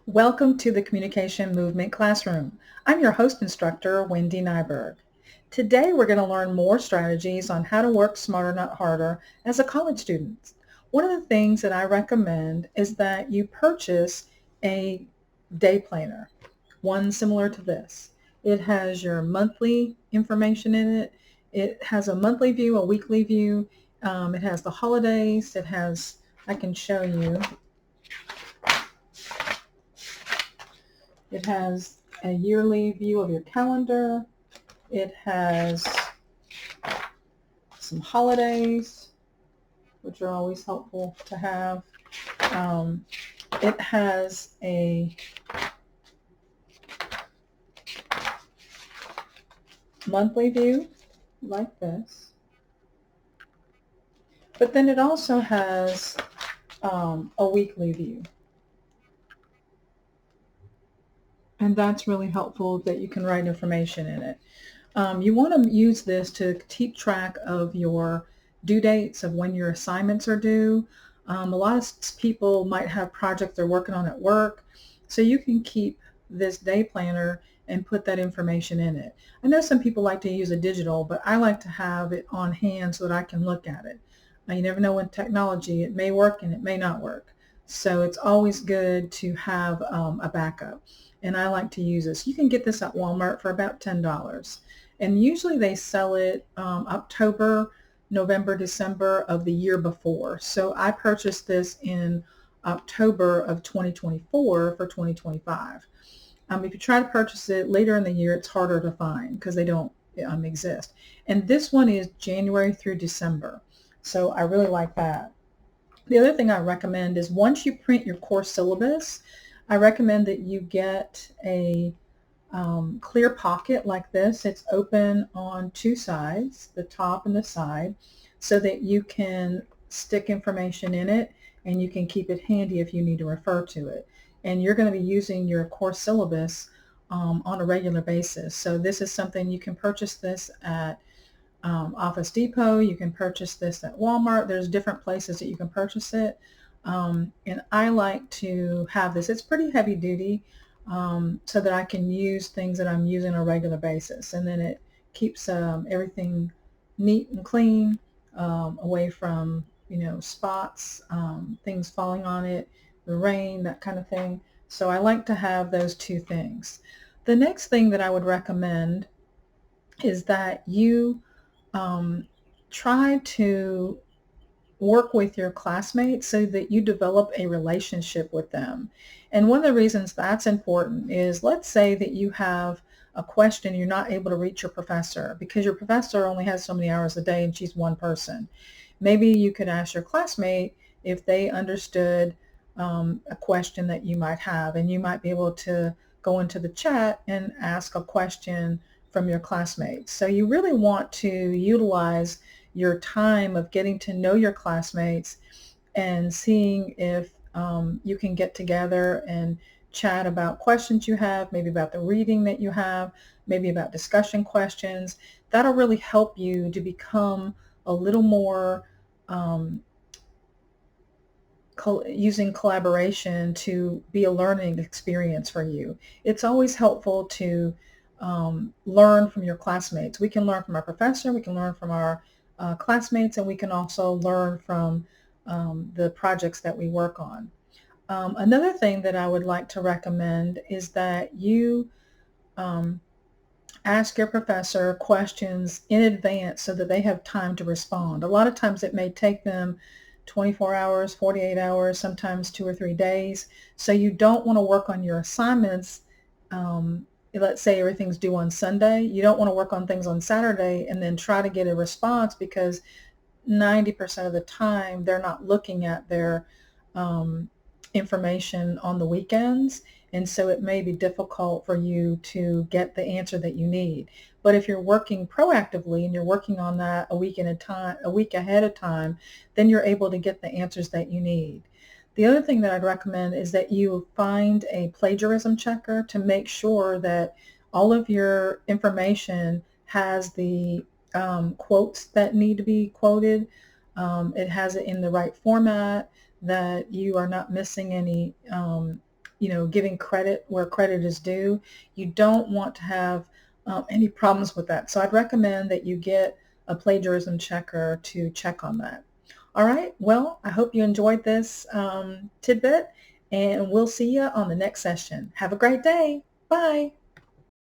Welcome to the Communication Movement Classroom. I'm your host instructor, Wendy Nyberg. Today we're going to learn more strategies on how to work smarter, not harder as a college student. One of the things that I recommend is that you purchase a day planner, one similar to this. It has your monthly information in it. It has a monthly view, a weekly view. It has the holidays. I can show you. It has a yearly view of your calendar. It has some holidays, which are always helpful to have. Um, it has a monthly view like this, but then it also has a weekly view. And that's really helpful that you can write information in it. You want to use this to keep track of your due dates of when your assignments are due. A lot of people might have projects they're working on at work, so you can keep this day planner and put that information in it. I know some people like to use a digital, but I like to have it on hand so that I can look at it. You never know with technology, it may work and it may not work. So it's always good to have a backup. And I like to use this. You can get this at Walmart for about $10. And usually they sell it October, November, December of the year before. So I purchased this in October of 2024 for 2025. If you try to purchase it later in the year, it's harder to find because they don't exist. And this one is January through December. So I really like that. The other thing I recommend is once you print your course syllabus, I recommend that you get a clear pocket like this. It's open on two sides, the top and the side, so that you can stick information in it and you can keep it handy if you need to refer to it. And you're going to be using your course syllabus on a regular basis. So this is something you can purchase this at Office Depot. You can purchase this at Walmart. There's different places that you can purchase it. And I like to have this. It's pretty heavy duty so that I can use things that I'm using on a regular basis. And then it keeps everything neat and clean, away from, spots, things falling on it, the rain, that kind of thing. So I like to have those two things. The next thing that I would recommend is that you try to work with your classmates so that you develop a relationship with them. And one of the reasons that's important is, let's say that you have a question, you're not able to reach your professor because your professor only has so many hours a day and she's one person. Maybe you could ask your classmate if they understood a question that you might have, and you might be able to go into the chat and ask a question from your classmates. So you really want to utilize your time of getting to know your classmates and seeing if you can get together and chat about questions you have, maybe about the reading that you have, maybe about discussion questions. That'll really help you to become a little more using collaboration to be a learning experience for you. It's always helpful to learn from your classmates. We can learn from our professor, we can learn from our classmates, and we can also learn from the projects that we work on. Another thing that I would like to recommend is that you ask your professor questions in advance so that they have time to respond. A lot of times it may take them 24 hours, 48 hours, sometimes 2 or 3 days. So you don't want to work on your assignments. Let's say everything's due on Sunday. You don't want to work on things on Saturday and then try to get a response, because 90% of the time they're not looking at their information on the weekends. And so it may be difficult for you to get the answer that you need. But if you're working proactively and you're working on that a week ahead of time, then you're able to get the answers that you need. The other thing that I'd recommend is that you find a plagiarism checker to make sure that all of your information has the quotes that need to be quoted. It has it in the right format, that you are not missing any giving credit where credit is due. You don't want to have any problems with that. So I'd recommend that you get a plagiarism checker to check on that. All right, well, I hope you enjoyed this tidbit, and we'll see you on the next session. Have a great day. Bye.